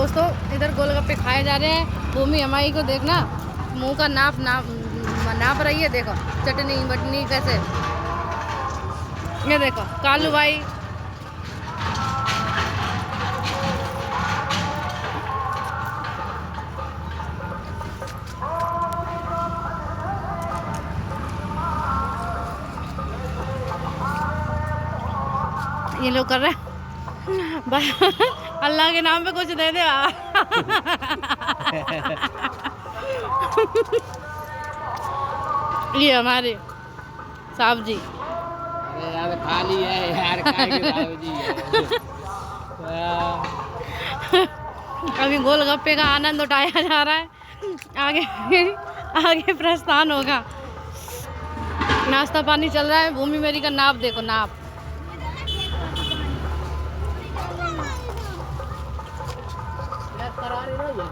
दोस्तों इधर गोलगप्पे खाए जा रहे हैं। भूमि हमारी को देखना मुंह का नाप रही है। देखो चटनी बटनी कैसे, ये देखो कालू भाई। ये लोग कर रहे हैं अल्लाह के नाम पे कुछ दे दे ये हमारे साहब जी। अरे यार खाली है यार, खाएंगे जी। अभी गोलगप्पे का आनंद उठाया जा रहा है। आगे आगे प्रस्थान होगा। नाश्ता पानी चल रहा है। भूमि मेरी का नाप देखो, नाप। करा रही ना ये